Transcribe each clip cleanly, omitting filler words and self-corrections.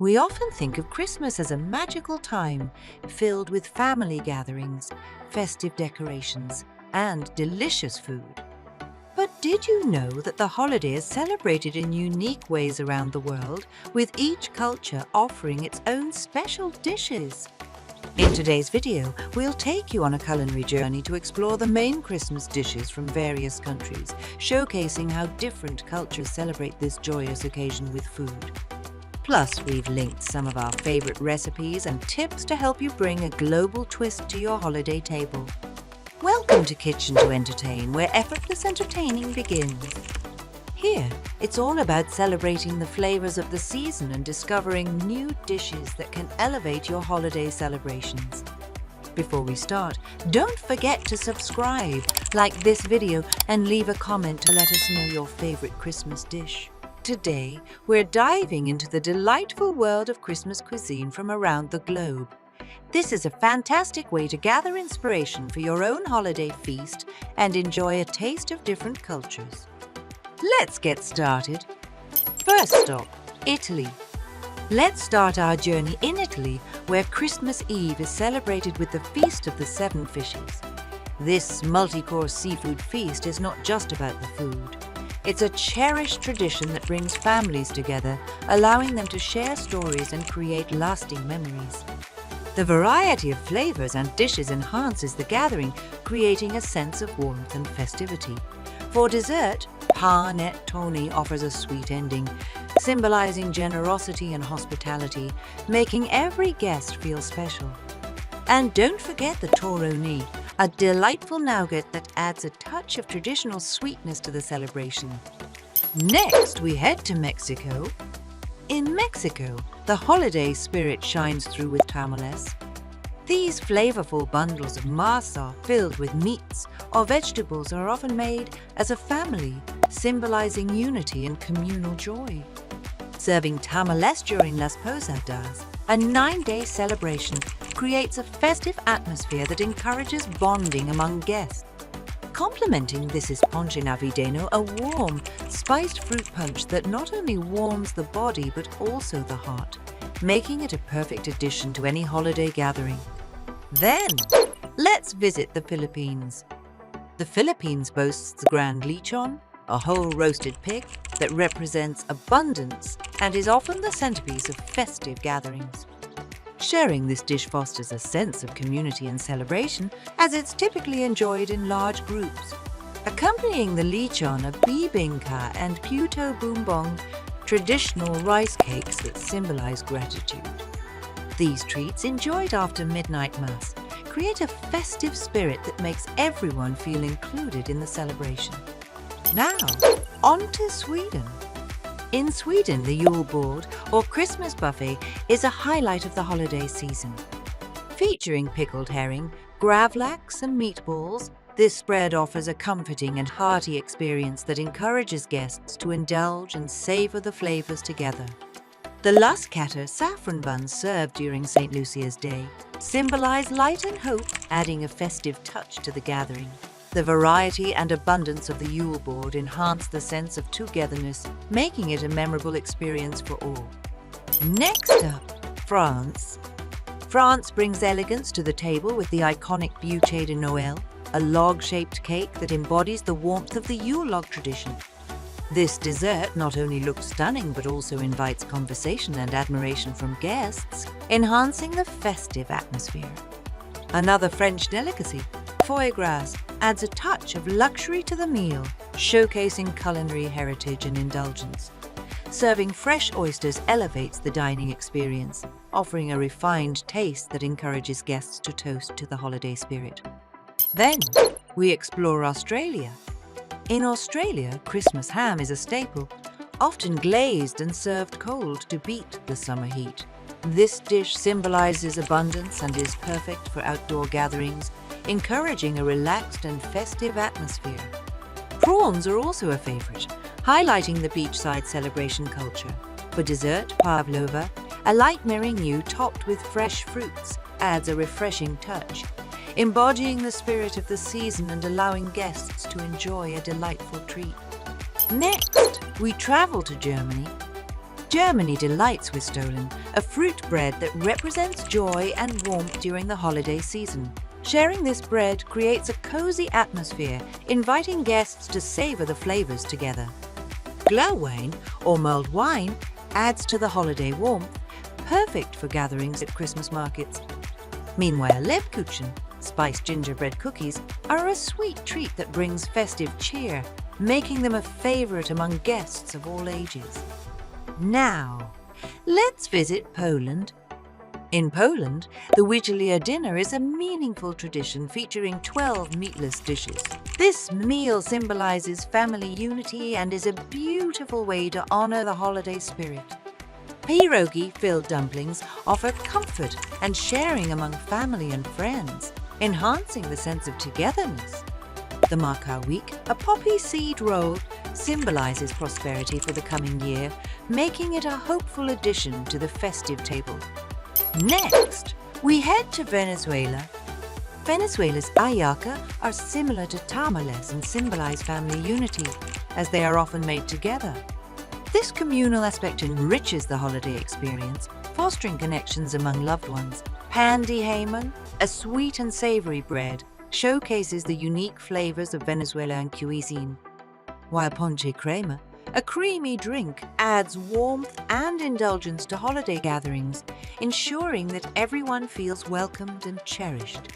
We often think of Christmas as a magical time filled with family gatherings, festive decorations, and delicious food. But did you know that the holiday is celebrated in unique ways around the world, with each culture offering its own special dishes? In today's video, we'll take you on a culinary journey to explore the main Christmas dishes from various countries, showcasing how different cultures celebrate this joyous occasion with food. Plus, we've linked some of our favorite recipes and tips to help you bring a global twist to your holiday table. Welcome to Kitchen to Entertain, where effortless entertaining begins. Here, it's all about celebrating the flavors of the season and discovering new dishes that can elevate your holiday celebrations. Before we start, don't forget to subscribe, like this video, and leave a comment to let us know your favorite Christmas dish. Today, we're diving into the delightful world of Christmas cuisine from around the globe. This is a fantastic way to gather inspiration for your own holiday feast and enjoy a taste of different cultures. Let's get started. First stop, Italy. Let's start our journey in Italy, where Christmas Eve is celebrated with the Feast of the Seven Fishes. This multi-course seafood feast is not just about the food. It's a cherished tradition that brings families together, allowing them to share stories and create lasting memories. The variety of flavors and dishes enhances the gathering, creating a sense of warmth and festivity. For dessert, Panettone offers a sweet ending, symbolizing generosity and hospitality, making every guest feel special. And don't forget the Torrone, a delightful nougat that adds a touch of traditional sweetness to the celebration. Next, we head to Mexico. In Mexico, the holiday spirit shines through with tamales. These flavorful bundles of masa filled with meats or vegetables are often made as a family, symbolizing unity and communal joy. Serving tamales during Las Posadas, a 9-day celebration, creates a festive atmosphere that encourages bonding among guests. Complementing this is Ponche Navideño, a warm, spiced fruit punch that not only warms the body but also the heart, making it a perfect addition to any holiday gathering. Then, let's visit the Philippines. The Philippines boasts the grand Lechon, a whole roasted pig that represents abundance and is often the centerpiece of festive gatherings. Sharing this dish fosters a sense of community and celebration, as it's typically enjoyed in large groups. Accompanying the lechon are Bibingka and Puto Bumbong, traditional rice cakes that symbolize gratitude. These treats, enjoyed after midnight mass, create a festive spirit that makes everyone feel included in the celebration. Now, on to Sweden. In Sweden, the Julbord, or Christmas buffet, is a highlight of the holiday season. Featuring pickled herring, gravlax and meatballs, this spread offers a comforting and hearty experience that encourages guests to indulge and savor the flavors together. The Lussekatter saffron buns served during St. Lucia's Day symbolize light and hope, adding a festive touch to the gathering. The variety and abundance of the Julbord enhance the sense of togetherness, making it a memorable experience for all. Next up, France. France brings elegance to the table with the iconic Bûche de Noël, a log-shaped cake that embodies the warmth of the Yule log tradition. This dessert not only looks stunning but also invites conversation and admiration from guests, enhancing the festive atmosphere. Another French delicacy, Foie Gras, adds a touch of luxury to the meal, showcasing culinary heritage and indulgence. Serving fresh oysters elevates the dining experience, offering a refined taste that encourages guests to toast to the holiday spirit. Then, we explore Australia. In Australia, Christmas ham is a staple, often glazed and served cold to beat the summer heat. This dish symbolizes abundance and is perfect for outdoor gatherings, encouraging a relaxed and festive atmosphere. Prawns are also a favorite, highlighting the beachside celebration culture. For dessert, Pavlova, a light meringue topped with fresh fruits, adds a refreshing touch, embodying the spirit of the season and allowing guests to enjoy a delightful treat. Next, we travel to Germany. Germany delights with Stollen, a fruit bread that represents joy and warmth during the holiday season. Sharing this bread creates a cozy atmosphere, inviting guests to savor the flavors together. Glühwein, or mulled wine, adds to the holiday warmth, perfect for gatherings at Christmas markets. Meanwhile, Lebkuchen, spiced gingerbread cookies, are a sweet treat that brings festive cheer, making them a favorite among guests of all ages. Now, let's visit Poland. In Poland, the Wigilia dinner is a meaningful tradition featuring 12 meatless dishes. This meal symbolizes family unity and is a beautiful way to honor the holiday spirit. Pierogi-filled dumplings offer comfort and sharing among family and friends, enhancing the sense of togetherness. The Makowiec, a poppy seed roll, symbolizes prosperity for the coming year, making it a hopeful addition to the festive table. Next, we head to Venezuela. Venezuela's Hallacas are similar to Tamales and symbolize family unity, as they are often made together. This communal aspect enriches the holiday experience, fostering connections among loved ones. Pan de Jamón, a sweet and savory bread, showcases the unique flavors of Venezuelan cuisine, while Ponche Crema, a creamy drink, adds warmth and indulgence to holiday gatherings, ensuring that everyone feels welcomed and cherished.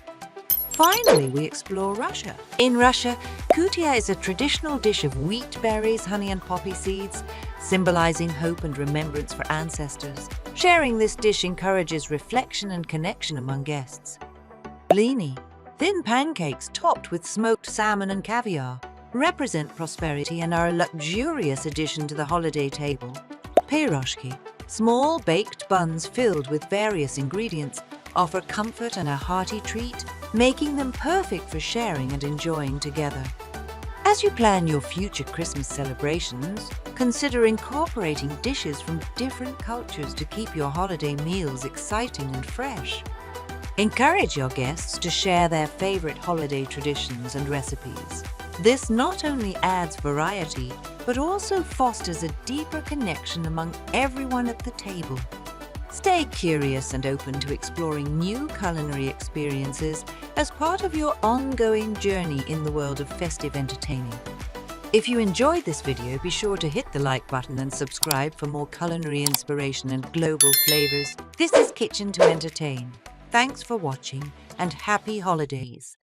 Finally, we explore Russia. In Russia, Kutya is a traditional dish of wheat berries, honey and poppy seeds, symbolizing hope and remembrance for ancestors. Sharing this dish encourages reflection and connection among guests. Blini, thin pancakes topped with smoked salmon and caviar, represent prosperity and are a luxurious addition to the holiday table. Pirozhki, small baked buns filled with various ingredients, offer comfort and a hearty treat, making them perfect for sharing and enjoying together. As you plan your future Christmas celebrations, consider incorporating dishes from different cultures to keep your holiday meals exciting and fresh. Encourage your guests to share their favorite holiday traditions and recipes. This not only adds variety, but also fosters a deeper connection among everyone at the table. Stay curious and open to exploring new culinary experiences as part of your ongoing journey in the world of festive entertaining. If you enjoyed this video, be sure to hit the like button and subscribe for more culinary inspiration and global flavors. This is Kitchen to Entertain. Thanks for watching and happy holidays!